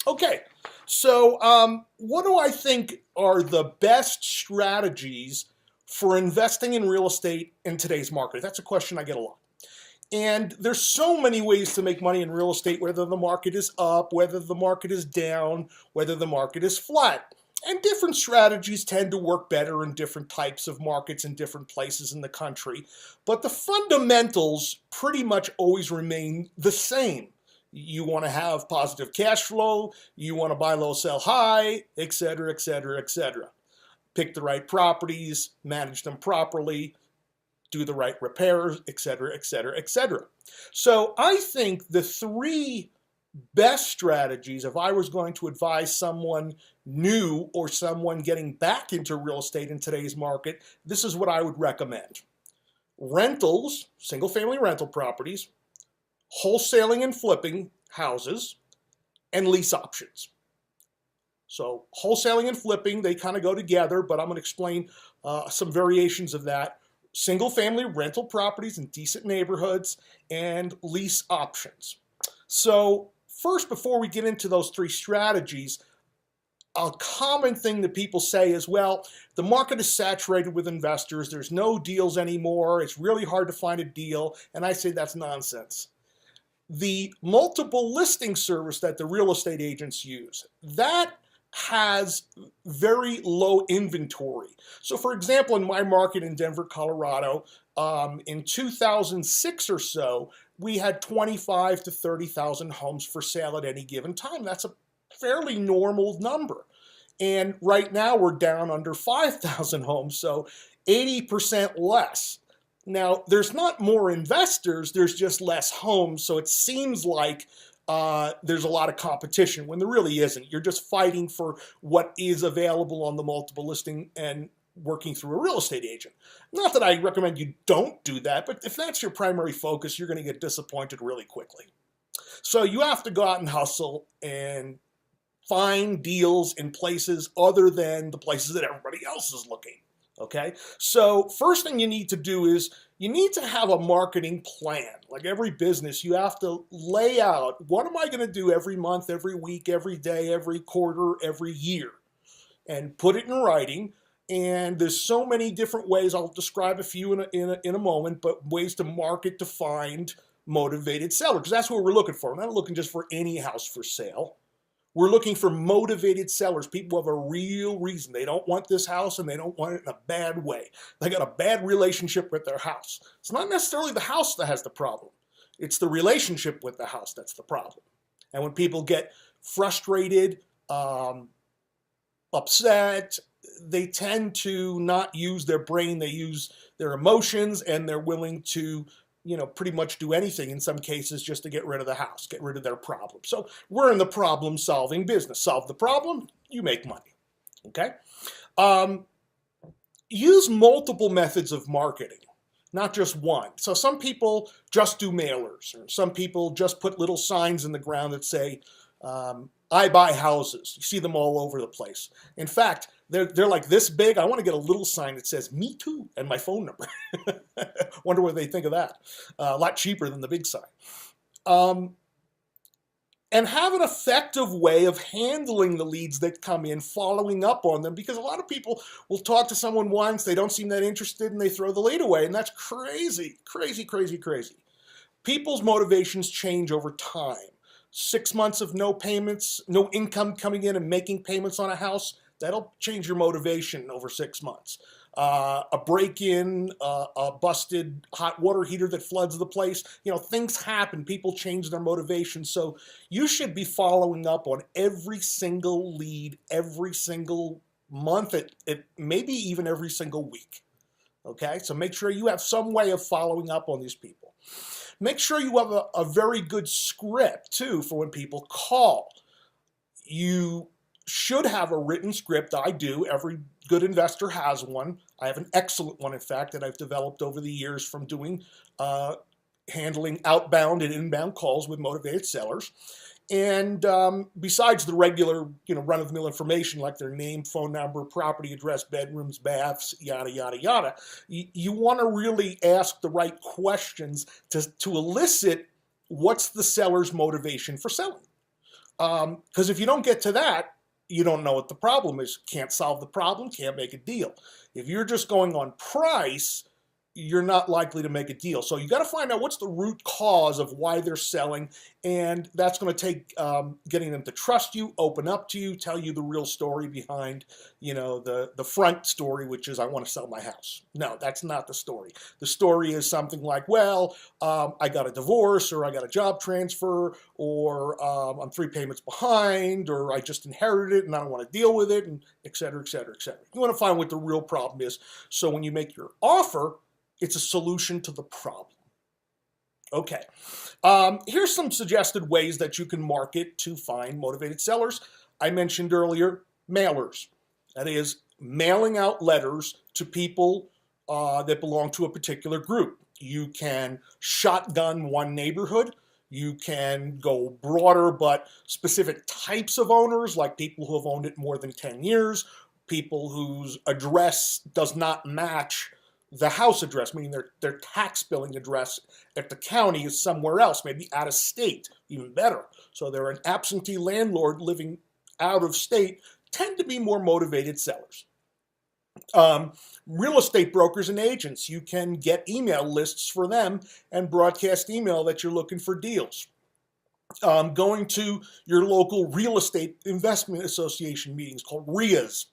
Okay, so what do I think are the best strategies for investing in real estate in today's market? That's a question I get a lot. And there's so many ways to make money in real estate, whether the market is up, whether the market is down, whether the market is flat. And different strategies tend to work better in different types of markets in different places in the country. But the fundamentals pretty much always remain the same. You want to have positive cash flow, you want to buy low, sell high, et cetera, et cetera, et cetera. Pick the right properties, manage them properly, do the right repairs, et cetera, et cetera, et cetera. So I think the three best strategies, if I was going to advise someone new or someone getting back into real estate in today's market, this is what I would recommend. Rentals, single family rental properties, wholesaling and flipping houses, and lease options. So wholesaling and flipping, they kind of go together, but I'm going to explain some variations of that. Single family rental properties in decent neighborhoods and lease options. So first, before we get into those three strategies, a common thing that people say is, well, the market is saturated with investors. There's no deals anymore. It's really hard to find a deal. And I say that's nonsense. The multiple listing service that the real estate agents use, that has very low inventory. So for example, in my market in Denver, Colorado, in 2006 or so, we had 25 to 30,000 homes for sale at any given time. That's a fairly normal number. And right now we're down under 5,000 homes, so 80% less. Now, there's not more investors, there's just less homes, so it seems like there's a lot of competition when there really isn't. You're just fighting for what is available on the multiple listing and working through a real estate agent. Not that I recommend you don't do that, but if that's your primary focus, you're going to get disappointed really quickly. So you have to go out and hustle and find deals in places other than the places that everybody else is looking. Okay, so first thing you need to do is you need to have a marketing plan. Like every business, you have to lay out, what am I going to do every month, every week, every day, every quarter, every year, and put it in writing. And there's so many different ways. I'll describe a few in a moment, but ways to market to find motivated sellers, because that's what we're looking for. We're not looking just for any house for sale. We're looking for motivated sellers, people who have a real reason. They don't want this house and they don't want it in a bad way. They got a bad relationship with their house. It's not necessarily the house that has the problem. It's the relationship with the house that's the problem. And when people get frustrated, upset, they tend to not use their brain. They use their emotions, and they're willing to pretty much do anything in some cases just to get rid of the house, get rid of their problem. So we're in the problem solving business. Solve the problem, you make money, okay? Use multiple methods of marketing, not just one. So some people just do mailers, or some people just put little signs in the ground that say, I buy houses. You see them all over the place. In fact, they're like this big. I want to get a little sign that says "Me too" and my phone number. Wonder what they think of that. A lot cheaper than the big sign. And have an effective way of handling the leads that come in, following up on them, because a lot of people will talk to someone once, they don't seem that interested, and they throw the lead away, and that's crazy, crazy, crazy, crazy. People's motivations change over time. 6 months of no payments, no income coming in and making payments on a house, that'll change your motivation over 6 months. A break-in, a busted hot water heater that floods the place, things happen. People change their motivation. So you should be following up on every single lead, every single month, maybe even every single week. Okay, so make sure you have some way of following up on these people. Make sure you have a very good script, too, for when people call. You should have a written script. I do. Every good investor has one. I have an excellent one, in fact, that I've developed over the years from doing handling outbound and inbound calls with motivated sellers. And besides the regular, run-of-the-mill information like their name, phone number, property address, bedrooms, baths, yada, yada, yada, you want to really ask the right questions to elicit what's the seller's motivation for selling. Because if you don't get to that, you don't know what the problem is. Can't solve the problem, can't make a deal. If you're just going on price, you're not likely to make a deal. So you got to find out what's the root cause of why they're selling, and that's going to take getting them to trust you, open up to you, tell you the real story behind, the front story, which is I want to sell my house. No, that's not the story. The story is something like, well, I got a divorce, or I got a job transfer, or I'm 3 payments behind, or I just inherited it and I don't want to deal with it, and et cetera, et cetera, et cetera. You want to find what the real problem is. So when you make your offer, it's a solution to the problem. Okay, here's some suggested ways that you can market to find motivated sellers. I mentioned earlier, mailers. That is, mailing out letters to people that belong to a particular group. You can shotgun one neighborhood. You can go broader, but specific types of owners, like people who have owned it more than 10 years, people whose address does not match the house address, meaning their tax billing address at the county is somewhere else, maybe out of state, even better. So they're an absentee landlord living out of state, tend to be more motivated sellers. Real estate brokers and agents, you can get email lists for them and broadcast email that you're looking for deals. Going to your local real estate investment association meetings called RIAs.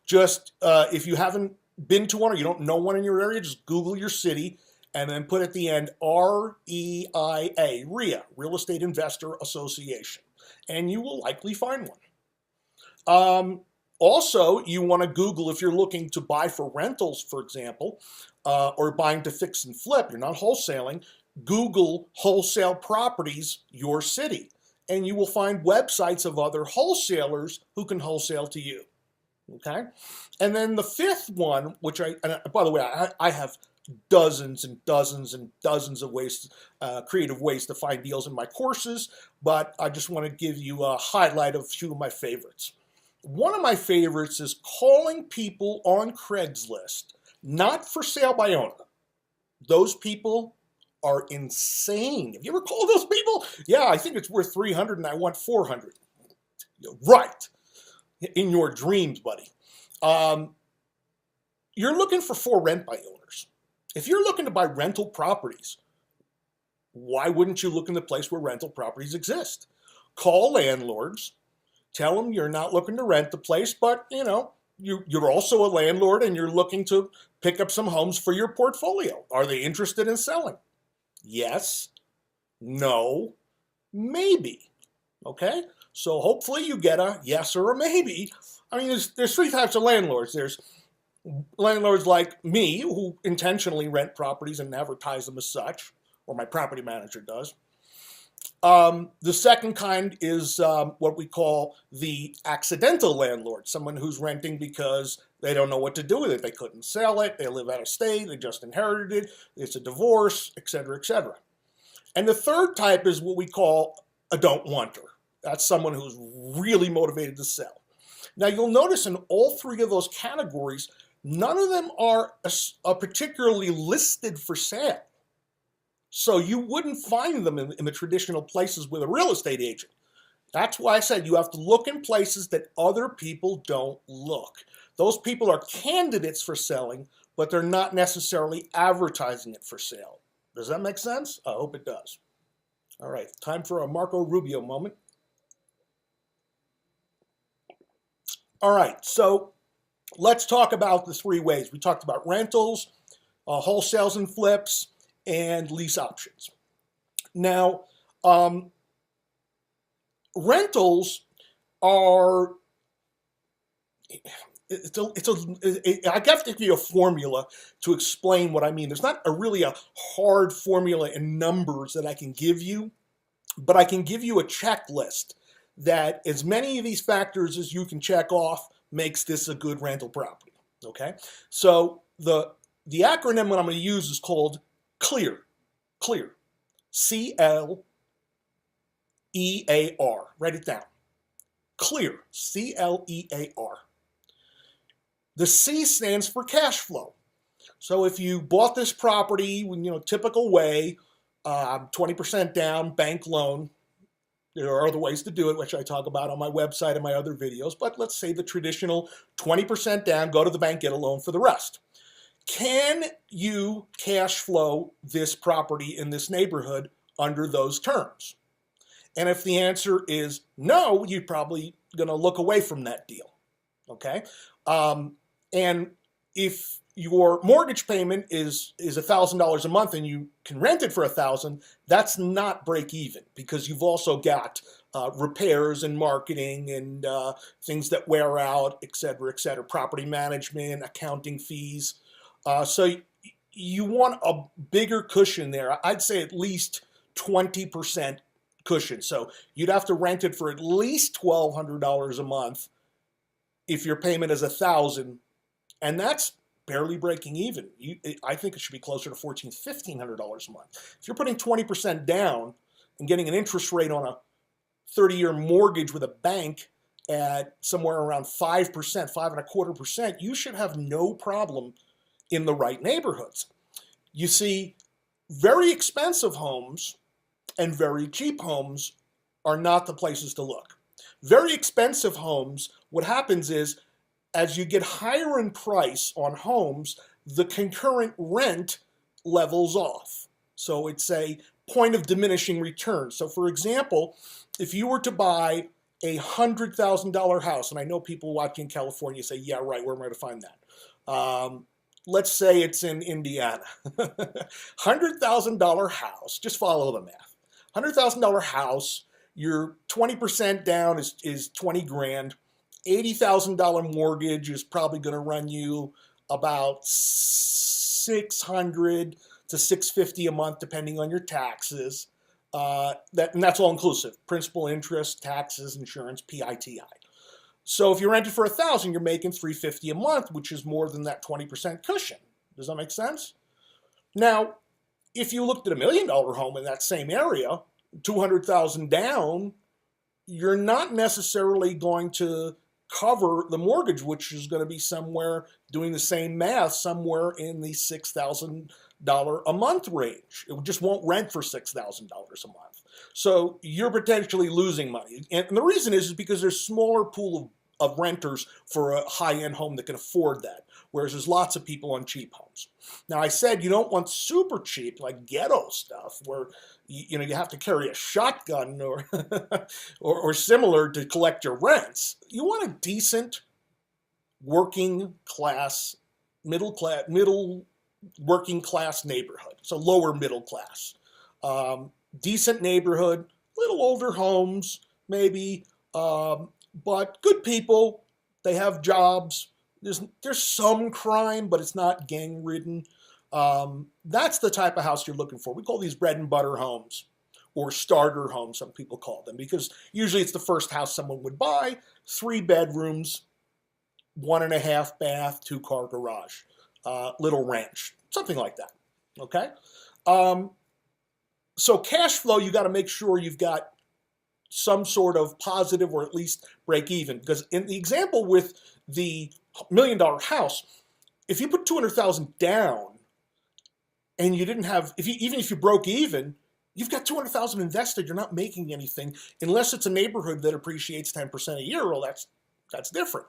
Just if you haven't been to one or you don't know one in your area, just Google your city and then put at the end REIA, RIA, Real Estate Investor Association, and you will likely find one. Also, you want to Google if you're looking to buy for rentals, for example, or buying to fix and flip, you're not wholesaling, Google wholesale properties, your city, and you will find websites of other wholesalers who can wholesale to you. Okay, and then the fifth one, which by the way, I have dozens and dozens and dozens of ways, creative ways to find deals in my courses, but I just want to give you a highlight of a few of my favorites. One of my favorites is calling people on Craigslist, not for sale by owner. Those people are insane. Have you ever called those people? Yeah, I think it's worth 300 and I want 400. Right. In your dreams, buddy. You're looking for rent by owners. If you're looking to buy rental properties, why wouldn't you look in the place where rental properties exist? Call landlords, tell them you're not looking to rent the place, but you're also a landlord and you're looking to pick up some homes for your portfolio. Are they interested in selling? Yes, no, maybe. Okay? So hopefully you get a yes or a maybe. I mean, there's 3 types of landlords. There's landlords like me who intentionally rent properties and advertise them as such, or my property manager does. The second kind is what we call the accidental landlord, someone who's renting because they don't know what to do with it. They couldn't sell it, they live out of state, they just inherited it, it's a divorce, etc., etc. And the third type is what we call a don't wanter. That's someone who's really motivated to sell. Now you'll notice in all 3 of those categories, none of them are particularly listed for sale. So you wouldn't find them in the traditional places with a real estate agent. That's why I said you have to look in places that other people don't look. Those people are candidates for selling, but they're not necessarily advertising it for sale. Does that make sense? I hope it does. All right, time for a Marco Rubio moment. All right, so let's talk about the 3 ways. We talked about rentals, wholesales and flips, and lease options. Now, rentals are, I have to give you a formula to explain what I mean. There's not really a hard formula in numbers that I can give you, but I can give you a checklist that as many of these factors as you can check off makes this a good rental property, okay? So the acronym that I'm going to use is called CLEAR, CLEAR, C-L-E-A-R, write it down, CLEAR, C-L-E-A-R. The C stands for cash flow. So if you bought this property, typical way, 20% down, bank loan, There are other ways to do it, which I talk about on my website and my other videos, but let's say the traditional 20% down, go to the bank, get a loan for the rest. Can you cash flow this property in this neighborhood under those terms? And if the answer is no, you're probably going to look away from that deal. Okay? And if your mortgage payment is $1,000 a month and you can rent it for $1,000, that's not break even, because you've also got repairs and marketing and things that wear out, et cetera, property management, accounting fees. So you want a bigger cushion there. I'd say at least 20% cushion. So you'd have to rent it for at least $1,200 a month if your payment is $1,000, and that's barely breaking even. I think it should be closer to $1,400, $1,500 a month. If you're putting 20% down and getting an interest rate on a 30-year mortgage with a bank at somewhere around 5%, 5.25%, you should have no problem in the right neighborhoods. You see, very expensive homes and very cheap homes are not the places to look. Very expensive homes, what happens is, as you get higher in price on homes, the concurrent rent levels off. So it's a point of diminishing return. So for example, if you were to buy a $100,000 house, and I know people watching in California say, yeah, right, where am I going to find that? Let's say it's in Indiana. $100,000 house, just follow the math. $100,000 house, your 20% down is 20 grand. $80,000 mortgage is probably going to run you about $600 to $650 a month, depending on your taxes. And that's all inclusive: principal, interest, taxes, insurance, PITI. So if you rent it for $1,000, you're making $350 a month, which is more than that 20% cushion. Does that make sense? Now, if you looked at $1 million home in that same area, $200,000 down, you're not necessarily going to cover the mortgage, which is going to be somewhere, doing the same math, somewhere in the $6,000 a month range. It just won't rent for $6,000 a month. So you're potentially losing money. And the reason is because there's a smaller pool of renters for a high-end home that can afford that, whereas there's lots of people on cheap homes. Now, I said you don't want super cheap, like ghetto stuff, where you have to carry a shotgun or, or similar to collect your rents. You want a decent working class, middle working class neighborhood, so lower middle class. Decent neighborhood, little older homes, maybe, but good people. They have jobs. There's some crime, but it's not gang-ridden. That's the type of house you're looking for. We call these bread and butter homes, or starter homes, some people call them, because usually it's the first house someone would buy. 3 bedrooms, 1.5 bath, 2-car garage, little ranch, something like that. Okay. So cash flow, you got to make sure you've got some sort of positive or at least break even. Because in the example with the $1 million house, if you put $200,000 down and you didn't have, even if you broke even, you've got $200,000 invested. You're not making anything unless it's a neighborhood that appreciates 10% a year. Well, that's different.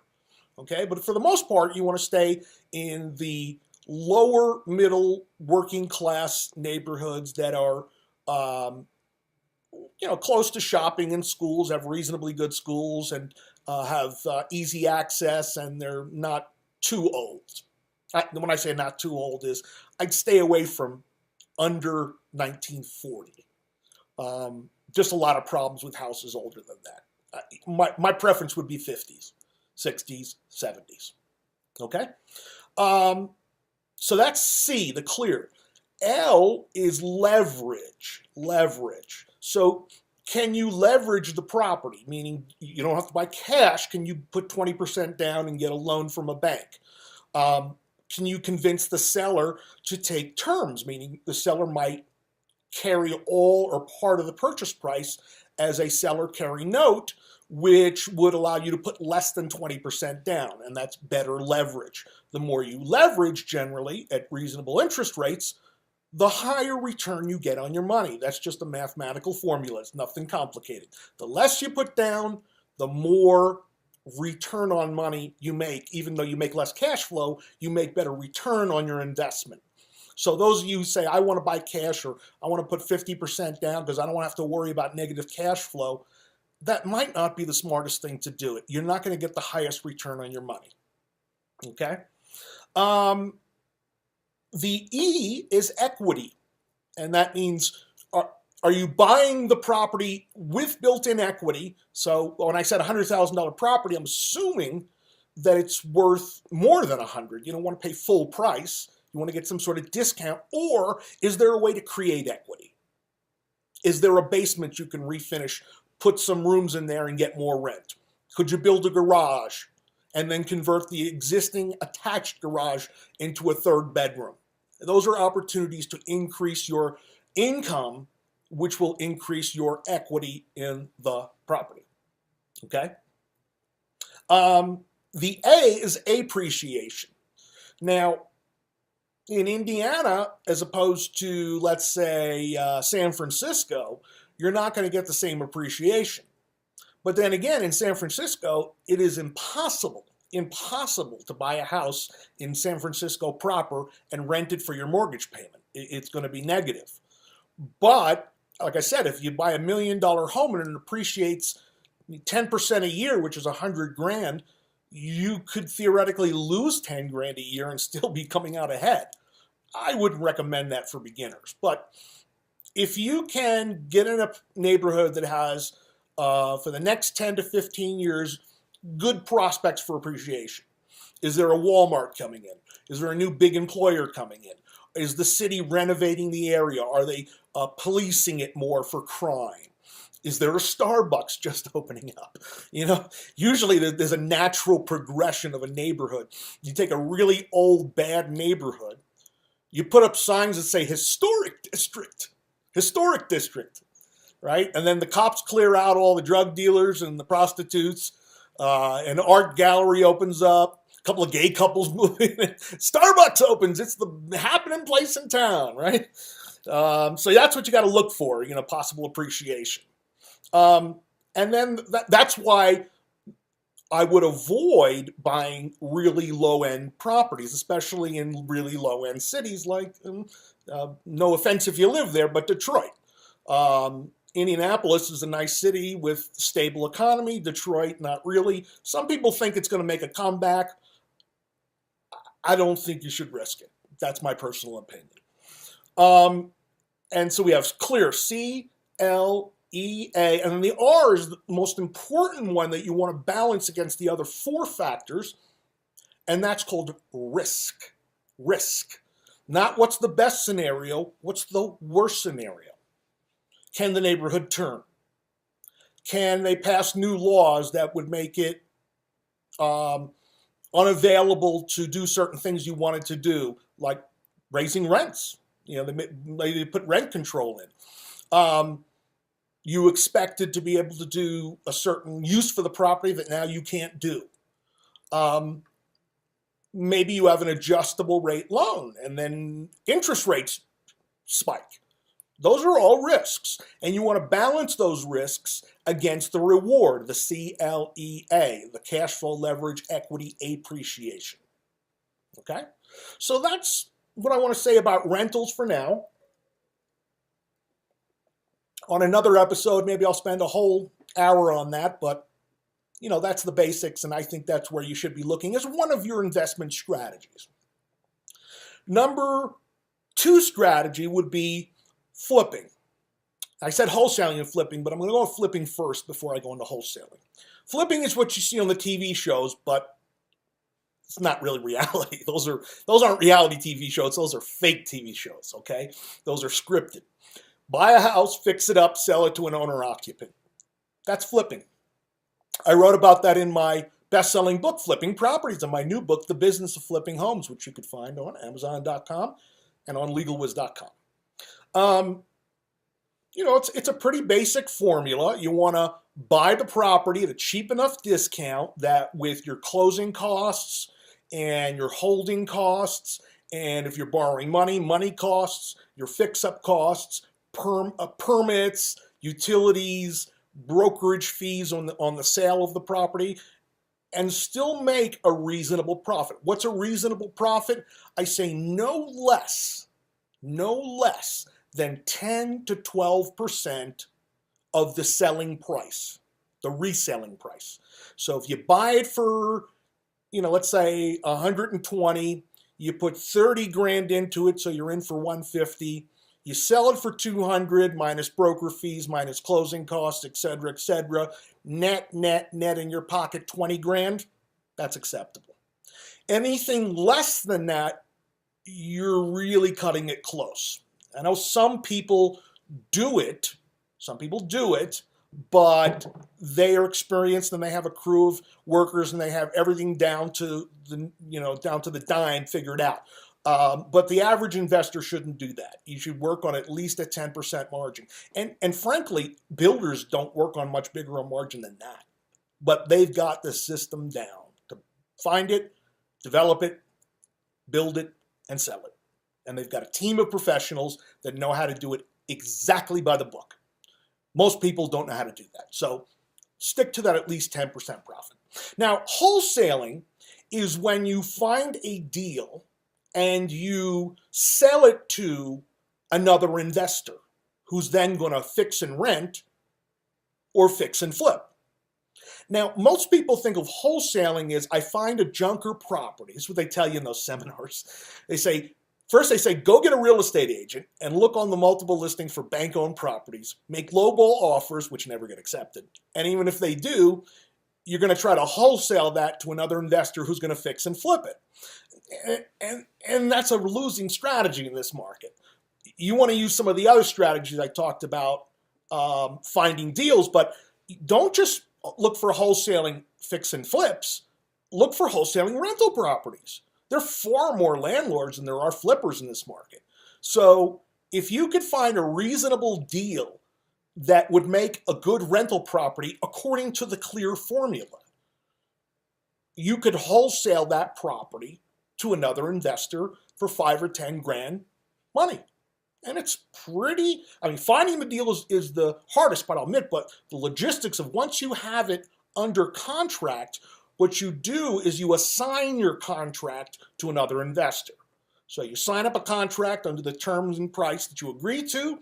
Okay, but for the most part, you want to stay in the lower middle working class neighborhoods that are close to shopping and schools, have reasonably good schools, and have easy access, and they're not too old. When I say not too old is I'd stay away from under 1940. Just a lot of problems with houses older than that. My preference would be 50s, 60s, 70s. Okay? So that's C, the clear. L is leverage. Leverage. So can you leverage the property? Meaning you don't have to buy cash. Can you put 20% down and get a loan from a bank? Can you convince the seller to take terms? Meaning the seller might carry all or part of the purchase price as a seller carry note, which would allow you to put less than 20% down, and that's better leverage. The more you leverage generally at reasonable interest rates, the higher return you get on your money. That's just a mathematical formula. It's nothing complicated. The less you put down, the more return on money you make. Even though you make less cash flow, you make better return on your investment. So those of you who say, I want to buy cash, or I want to put 50% down because I don't want to have to worry about negative cash flow, that might not be the smartest thing to do. You're not going to get the highest return on your money. Okay? The E is equity, and that means are you buying the property with built-in equity? So when I said $100,000 property, I'm assuming that it's worth more than 100. You don't want to pay full price. You want to get some sort of discount. Or is there a way to create equity? Is there a basement you can refinish, put some rooms in there and get more rent? Could you build a garage and then convert the existing attached garage into a third bedroom? Those are opportunities to increase your income, which will increase your equity in the property. Okay? The A is appreciation. Now, in Indiana, as opposed to, let's say, San Francisco, you're not going to get the same appreciation. But then again, in San Francisco, it is impossible to buy a house in San Francisco proper and rent it for your mortgage payment. It's going to be negative. But, like I said, if you buy $1 million home and it appreciates 10% a year, which is $100,000, you could theoretically lose $10,000 a year and still be coming out ahead. I wouldn't recommend that for beginners. But if you can get in a neighborhood that has, for the next 10 to 15 years, good prospects for appreciation. Is there a Walmart coming in? Is there a new big employer coming in? Is the city renovating the area? Are they policing it more for crime? Is there a Starbucks just opening up? You know, usually there's a natural progression of a neighborhood. You take a really old, bad neighborhood, you put up signs that say historic district, right? And then the cops clear out all the drug dealers and the prostitutes. An art gallery opens up. A couple of gay couples move in. Starbucks opens. It's the happening place in town, right? So that's what you got to look for, possible appreciation. And then that's why I would avoid buying really low-end properties, especially in really low-end cities like, no offense if you live there, but Detroit. Indianapolis is a nice city with stable economy. Detroit, not really. Some people think it's going to make a comeback. I don't think you should risk it. That's my personal opinion. And so we have clear C, L, E, A, and then the R is the most important one that you want to balance against the other four factors, and that's called risk. Risk. Not what's the best scenario, what's the worst scenario. Can the neighborhood turn? Can they pass new laws that would make it unavailable to do certain things you wanted to do, like raising rents? They put rent control in. You expected to be able to do a certain use for the property that now you can't do. Maybe you have an adjustable rate loan and then interest rates spike. Those are all risks, and you want to balance those risks against the reward, the CLEA, the cash flow leverage equity appreciation. Okay? So that's what I want to say about rentals for now. On another episode, maybe I'll spend a whole hour on that, but that's the basics, and I think that's where you should be looking as one of your investment strategies. Number 2 strategy would be flipping. I said wholesaling and flipping, but I'm going to go with flipping first before I go into wholesaling. Flipping is what you see on the TV shows, but it's not really reality. Those aren't reality TV shows. Those are fake TV shows, okay? Those are scripted. Buy a house, fix it up, sell it to an owner-occupant. That's flipping. I wrote about that in my best-selling book, Flipping Properties, and my new book, The Business of Flipping Homes, which you could find on Amazon.com and on LegalWiz.com. It's a pretty basic formula. You want to buy the property at a cheap enough discount that with your closing costs and your holding costs And if you're borrowing money, money costs, your fix-up costs, permits, utilities, brokerage fees on the sale of the property, and still make a reasonable profit. What's a reasonable profit? I say no less than 10 to 12% of the selling price, the reselling price. So if you buy it for, let's say 120, you put 30 grand into it, so you're in for 150. You sell it for 200 minus broker fees, minus closing costs, et cetera, net in your pocket 20 grand, that's acceptable. Anything less than that, you're really cutting it close. I know some people do it, but they are experienced and they have a crew of workers and they have everything down to the dime figured out. But the average investor shouldn't do that. You should work on at least a 10% margin. And frankly, builders don't work on much bigger a margin than that. But they've got the system down to find it, develop it, build it, and sell it. And they've got a team of professionals that know how to do it exactly by the book. Most people don't know how to do that. So stick to that at least 10% profit. Now, wholesaling is when you find a deal and you sell it to another investor who's then going to fix and rent or fix and flip. Now, most people think of wholesaling as I find a junker property. That's what they tell you in those seminars. First they say, go get a real estate agent and look on the multiple listings for bank-owned properties, make lowball offers, which never get accepted. And even if they do, you're going to try to wholesale that to another investor who's going to fix and flip it. And that's a losing strategy in this market. You want to use some of the other strategies I talked about, finding deals, but don't just look for wholesaling fix and flips. Look for wholesaling rental properties. There are far more landlords than there are flippers in this market. So if you could find a reasonable deal that would make a good rental property according to the clear formula, you could wholesale that property to another investor for 5 or 10 grand money. And it's finding the deal is the hardest, but I'll admit, but the logistics of once you have it under contract, what you do is you assign your contract to another investor. So you sign up a contract under the terms and price that you agree to,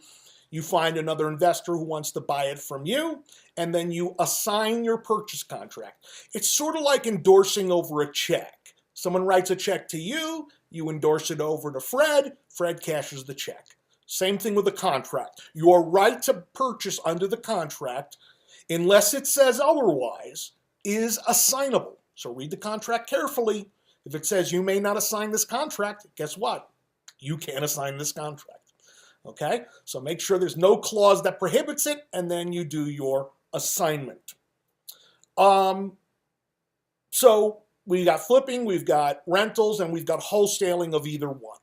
you find another investor who wants to buy it from you, and then you assign your purchase contract. It's sort of like endorsing over a check. Someone writes a check to you, you endorse it over to Fred cashes the check. Same thing with a contract. Your right to purchase under the contract, unless it says otherwise, is assignable. So read the contract carefully. If it says you may not assign this contract, guess what? You can't assign this contract. Okay? So make sure there's no clause that prohibits it, and then you do your assignment. So we got flipping, we've got rentals, and we've got wholesaling of either one.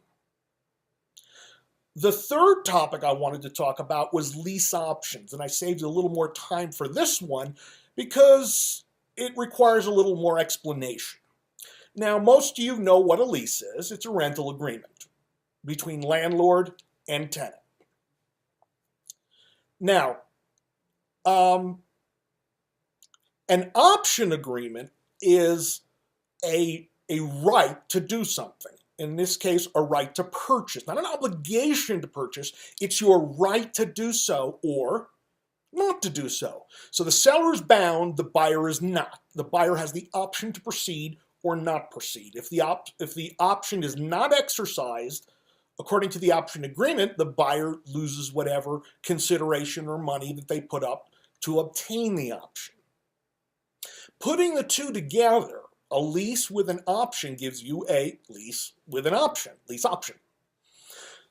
The third topic I wanted to talk about was lease options, and I saved a little more time for this one because it requires a little more explanation. Now, most of you know what a lease is. It's a rental agreement between landlord and tenant. Now, an option agreement is a right to do something. In this case, a right to purchase, not an obligation to purchase. It's your right to do so or not to do so. So the seller is bound, the buyer is not. The buyer has the option to proceed or not proceed. If the option is not exercised, according to the option agreement, the buyer loses whatever consideration or money that they put up to obtain the option. Putting the two together, a lease with an option gives you a lease with an option, lease option.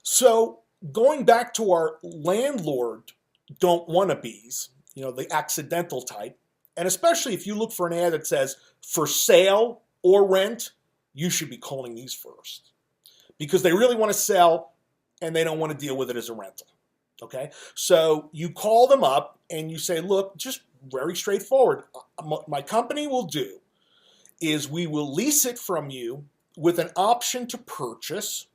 So going back to our landlord don't wannabes, the accidental type, and especially if you look for an ad that says for sale or rent, you should be calling these first because they really want to sell and they don't want to deal with it as a rental. Okay, so you call them up and you say, look, just very straightforward. My company will do is we will lease it from you with an option to purchase.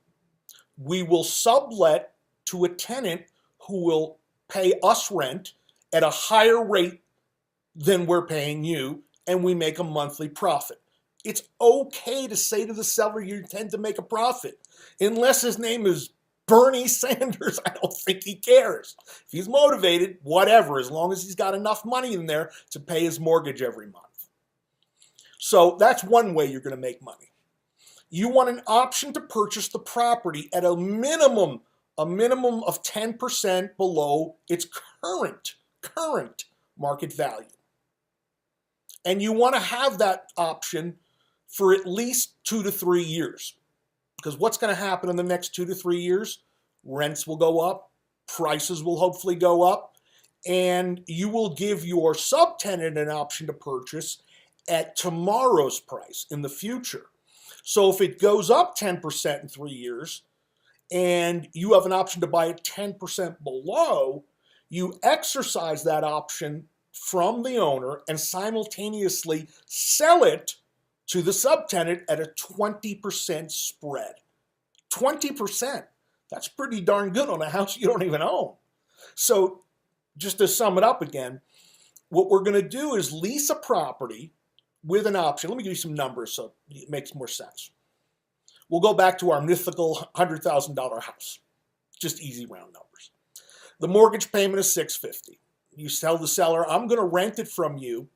We will sublet to a tenant who will pay us rent at a higher rate than we're paying you, and we make a monthly profit. It's okay to say to the seller you intend to make a profit. Unless his name is Bernie Sanders, I don't think he cares. If he's motivated, whatever, as long as he's got enough money in there to pay his mortgage every month. So that's one way you're going to make money. You want an option to purchase the property at a minimum of 10% below its current market value. And you want to have that option for at least 2 to 3 years. Because what's going to happen in the next 2 to 3 years? Rents will go up, prices will hopefully go up, and you will give your subtenant an option to purchase at tomorrow's price in the future. So if it goes up 10% in 3 years, and you have an option to buy it 10% below, you exercise that option from the owner and simultaneously sell it to the subtenant at a 20% spread. 20%. That's pretty darn good on a house you don't even own. So just to sum it up again, what we're going to do is lease a property with an option. Let me give you some numbers so it makes more sense. We'll go back to our mythical $100,000 house. Just easy round numbers. The mortgage payment is $650. You tell the seller, I'm going to rent it from you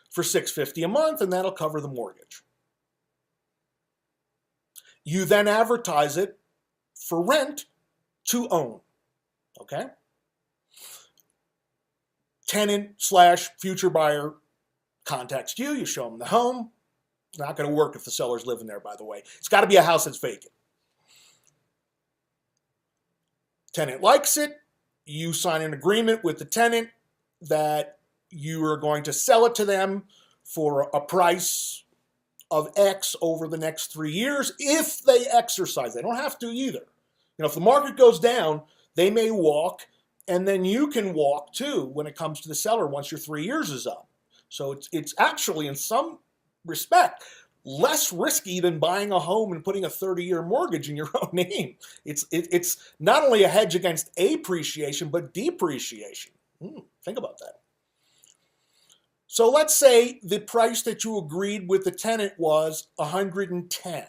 for $650 a month, and that'll cover the mortgage. You then advertise it for rent to own. Okay? Tenant/future buyer contacts you. You show them the home. It's not going to work if the seller's living there, by the way. It's got to be a house that's vacant. Tenant likes it. You sign an agreement with the tenant that you are going to sell it to them for a price of X over the next 3 years if they exercise. They don't have to either. You know, if the market goes down, they may walk, and then you can walk too when it comes to the seller once your 3 years is up. So it's actually, in some respect, less risky than buying a home and putting a 30-year mortgage in your own name. It's not only a hedge against appreciation, but depreciation. Think about that. So let's say the price that you agreed with the tenant was $110,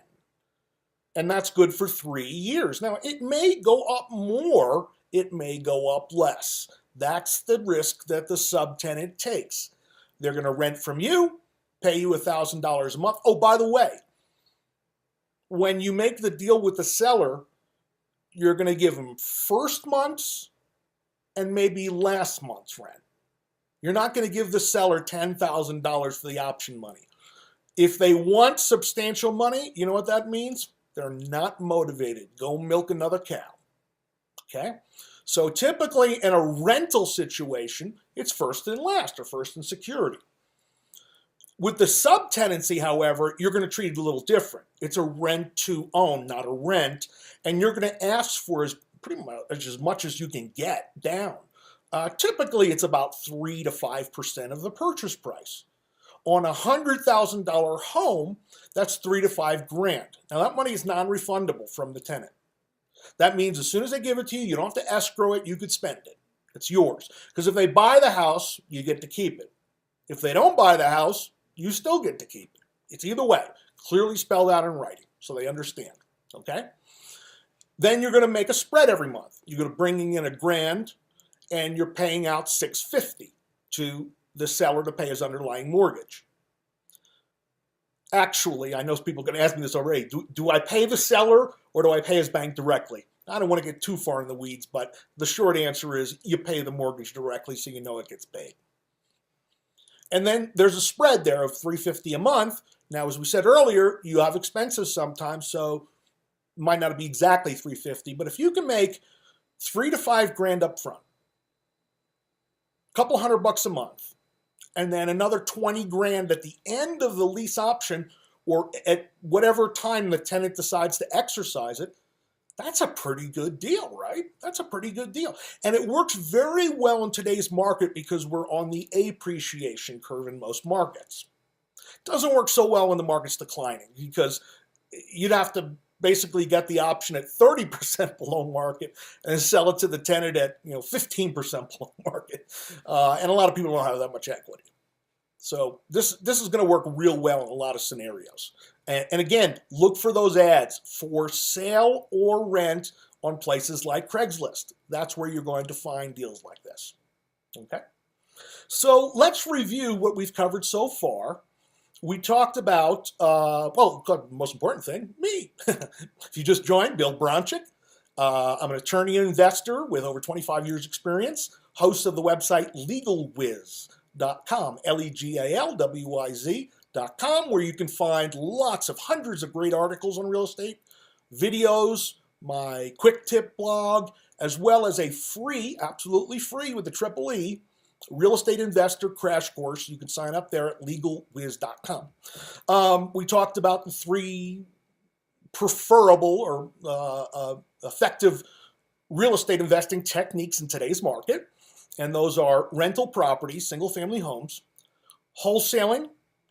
and that's good for 3 years. Now, it may go up more, it may go up less. That's the risk that the subtenant takes. They're going to rent from you, pay you $1,000 a month. Oh, by the way, when you make the deal with the seller, you're going to give them first month's and maybe last month's rent. You're not going to give the seller $10,000 for the option money. If they want substantial money, you know what that means? They're not motivated. Go milk another cow. Okay? So typically in a rental situation, it's first and last, or first and security. With the subtenancy, however, you're going to treat it a little different. It's a rent to own, not a rent, and you're going to ask for pretty much as you can get down. Typically, it's about 3 to 5% of the purchase price. On a $100,000 home, that's $3 to $5 grand. Now, that money is non-refundable from the tenant. That means as soon as they give it to you, you don't have to escrow it, you could spend it. It's yours. Because if they buy the house, you get to keep it. If they don't buy the house, you still get to keep it. It's either way, clearly spelled out in writing, so they understand, okay? Then you're going to make a spread every month. You're going to bring in $1 grand, and you're paying out $650 to the seller to pay his underlying mortgage. Actually, I know people are going to ask me this already. Do I pay the seller or do I pay his bank directly? I don't want to get too far in the weeds, but the short answer is you pay the mortgage directly so you know it gets paid. And then there's a spread there of $350 a month. Now, as we said earlier, you have expenses sometimes, so it might not be exactly $350, but if you can make $3 to $5 grand up front, a couple $100 a month, and then another 20 grand at the end of the lease option or at whatever time the tenant decides to exercise it, that's a pretty good deal, right? That's a pretty good deal. And it works very well in today's market because we're on the appreciation curve in most markets. It doesn't work so well when the market's declining because you'd have to basically get the option at 30% below market and sell it to the tenant at 15% below market. And a lot of people don't have that much equity. So this is going to work real well in a lot of scenarios. And again, look for those ads for sale or rent on places like Craigslist. That's where you're going to find deals like this. Okay? So let's review what we've covered so far. We talked about, the most important thing, me. If you just joined, Bill Bronchick. I'm an attorney and investor with over 25 years experience, host of the website LegalWiz.com, LegalWiz.com, where you can find hundreds of great articles on real estate, videos, my quick tip blog, as well as a free, absolutely free with the triple E, real estate investor crash course. You can sign up there at LegalWiz.com. We talked about the 3 preferable or effective real estate investing techniques in today's market. And those are rental properties, single-family homes, wholesaling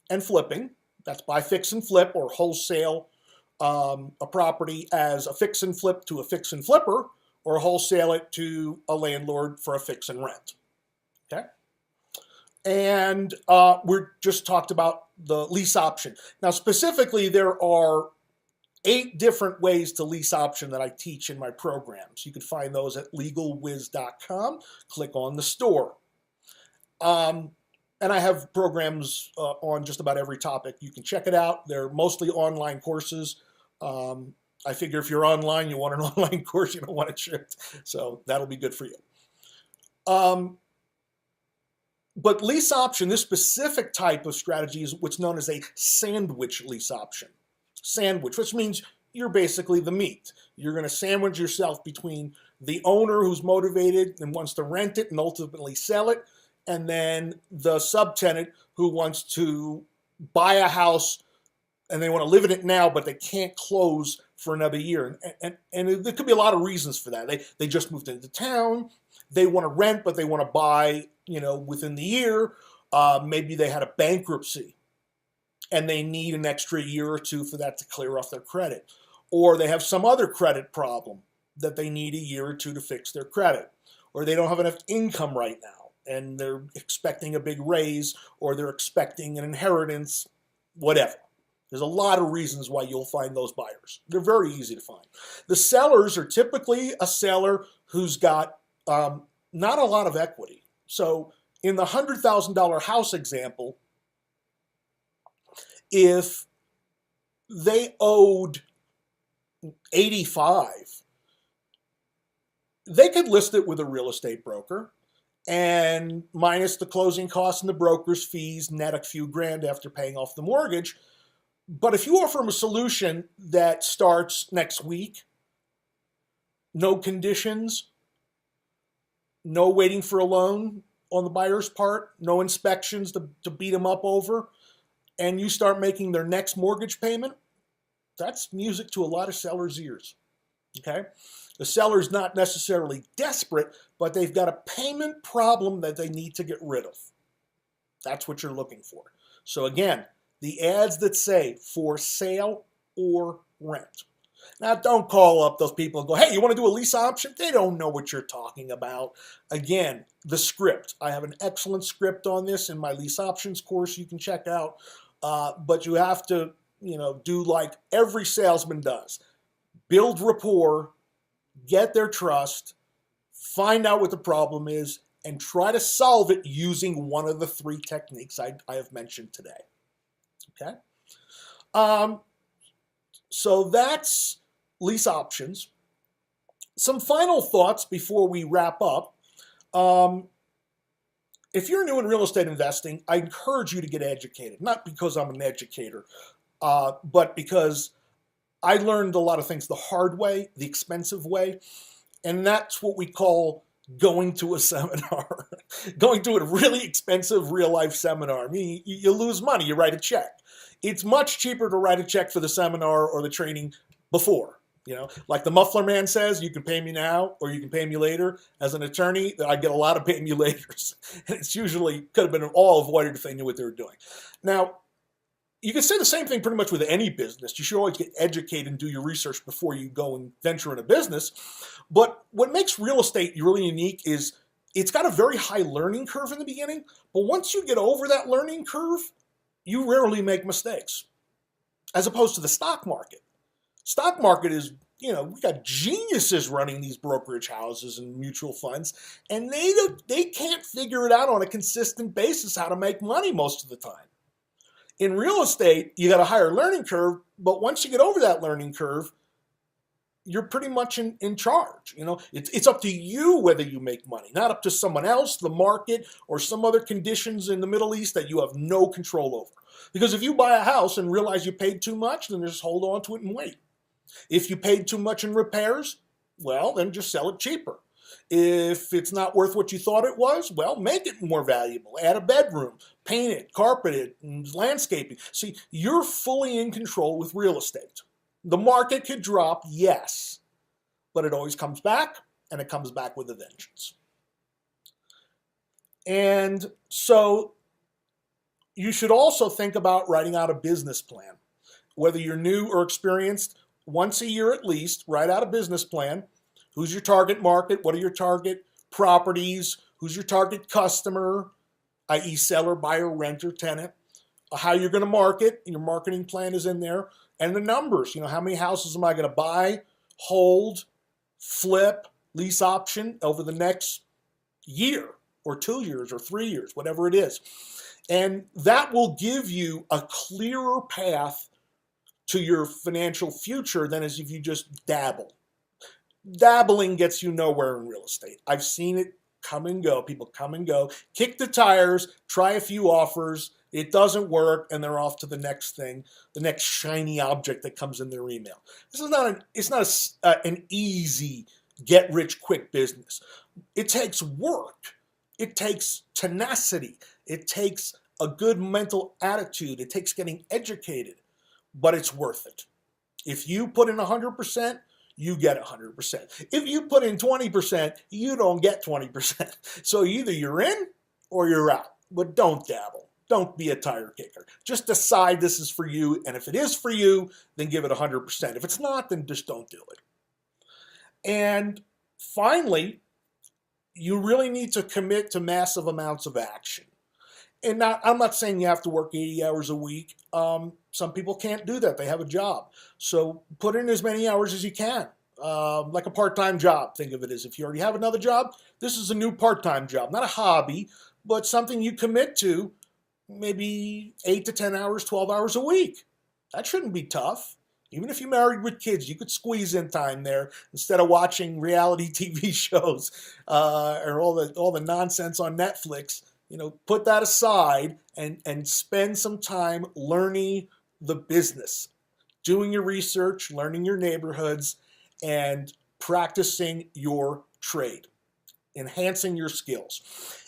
and flipping. That's buy, fix, and flip, or wholesale a property as a fix and flip to a fix and flipper, or wholesale it to a landlord for a fix and rent. Okay? And we're just talked about the lease option. Now, specifically, there are 8 different ways to lease option that I teach in my programs. You can find those at LegalWiz.com. Click on the store. And I have programs on just about every topic. You can check it out. They're mostly online courses. I figure if you're online, you want an online course, you don't want it shipped. So that'll be good for you. But lease option, this specific type of strategy is what's known as a sandwich lease option. Sandwich, which means you're basically the meat. You're going to sandwich yourself between the owner who's motivated and wants to rent it and ultimately sell it, and then the subtenant who wants to buy a house and they want to live in it now, but they can't close for another year. And there could be a lot of reasons for that. They just moved into town. They want to rent, but they want to buy, within the year. Maybe they had a bankruptcy and they need an extra year or 2 for that to clear off their credit. Or they have some other credit problem that they need a year or 2 to fix their credit. Or they don't have enough income right now and they're expecting a big raise, or they're expecting an inheritance, whatever. There's a lot of reasons why you'll find those buyers. They're very easy to find. The sellers are typically a seller who's got not a lot of equity. So in the $100,000 house example, if they owed 85, they could list it with a real estate broker and minus the closing costs and the broker's fees, net a few grand after paying off the mortgage. But if you offer them a solution that starts next week, no conditions, no waiting for a loan on the buyer's part, no inspections to beat them up over, and you start making their next mortgage payment, that's music to a lot of sellers' ears. Okay? The seller's not necessarily desperate, but they've got a payment problem that they need to get rid of. That's what you're looking for. So again, the ads that say for sale or rent. Now, don't call up those people and go, hey, you want to do a lease option? They don't know what you're talking about. Again, the script. I have an excellent script on this in my lease options course you can check out. But you have to, do like every salesman does. Build rapport, get their trust, find out what the problem is, and try to solve it using one of the 3 techniques I have mentioned today. Okay? So that's lease options. Some final thoughts before we wrap up. If you're new in real estate investing, I encourage you to get educated. Not because I'm an educator, but because I learned a lot of things the hard way, the expensive way, and that's what we call going to a seminar. Going to a really expensive real-life seminar. I mean, you lose money, you write a check. It's much cheaper to write a check for the seminar or the training before. Like the Muffler Man says, you can pay me now or you can pay me later. As an attorney, I get a lot of pay me laters. And it's usually could have been an all avoided if they knew what they were doing. Now, You can say the same thing pretty much with any business. You should always get educated and do your research before you go and venture in a business. But what makes real estate really unique is it's got a very high learning curve in the beginning. But once you get over that learning curve, you rarely make mistakes, as opposed to the stock market. Stock market is, we got geniuses running these brokerage houses and mutual funds, and they can't figure it out on a consistent basis how to make money most of the time. In real estate, you got a higher learning curve, but once you get over that learning curve, you're pretty much in charge. It's up to you whether you make money, not up to someone else, the market, or some other conditions in the Middle East that you have no control over. Because if you buy a house and realize you paid too much, then just hold on to it and wait. If you paid too much in repairs, well, then just sell it cheaper. If it's not worth what you thought it was, well, make it more valuable. Add a bedroom, paint it, carpet it, and landscaping. See, you're fully in control with real estate. The market could drop, yes, but it always comes back, and it comes back with a vengeance. And so you should also think about writing out a business plan. Whether you're new or experienced, once a year at least, write out a business plan. Who's your target market? What are your target properties? Who's your target customer, i.e. seller, buyer, renter, tenant? How you're going to market. Your marketing plan is in there. And the numbers, how many houses am I going to buy, hold, flip, lease option over the next year or 2 years or 3 years, whatever it is. And that will give you a clearer path to your financial future than as if you just dabble. Dabbling gets you nowhere in real estate. I've seen it come and go. People come and go, kick the tires, try a few offers. It doesn't work, and they're off to the next thing, the next shiny object that comes in their email. This is not an easy get-rich-quick business. It takes work. It takes tenacity. It takes a good mental attitude. It takes getting educated, but it's worth it. If you put in 100%, you get 100%. If you put in 20%, you don't get 20%. So either you're in or you're out, but don't dabble. Don't be a tire kicker. Just decide this is for you, and if it is for you, then give it 100%. If it's not, then just don't do it. And finally, you really need to commit to massive amounts of action. And I'm not saying you have to work 80 hours a week. Some people can't do that. They have a job. So put in as many hours as you can, like a part-time job. Think of it as if you already have another job, this is a new part-time job, not a hobby, but something you commit to maybe 8 to 10 hours, 12 hours a week. That shouldn't be tough. Even if you're married with kids, you could squeeze in time there instead of watching reality TV shows or all the nonsense on Netflix. Put that aside and spend some time learning the business, doing your research, learning your neighborhoods, and practicing your trade, enhancing your skills.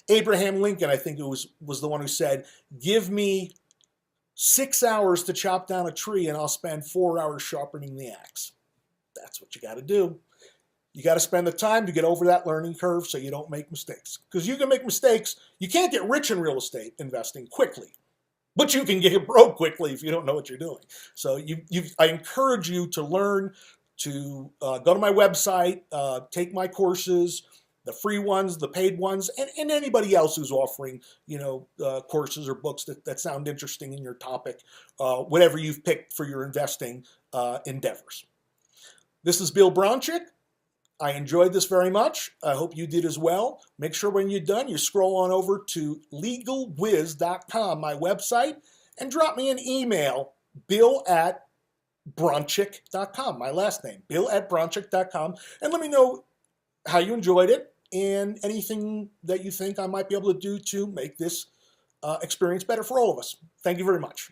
Abraham Lincoln, I think it was the one who said, give me 6 hours to chop down a tree and I'll spend 4 hours sharpening the axe. That's what you got to do. You got to spend the time to get over that learning curve so you don't make mistakes. Because you can make mistakes. You can't get rich in real estate investing quickly, but you can get broke quickly if you don't know what you're doing. So I encourage you to learn, to go to my website, take my courses, the free ones, the paid ones, and anybody else who's offering courses or books that sound interesting in your topic, whatever you've picked for your investing endeavors. This is Bill Bronchick. I enjoyed this very much. I hope you did as well. Make sure when you're done, you scroll on over to legalwiz.com, my website, and drop me an email, bill@bronchick.com, my last name, bill@bronchick.com, and let me know how you enjoyed it and anything that you think I might be able to do to make this experience better for all of us. Thank you very much.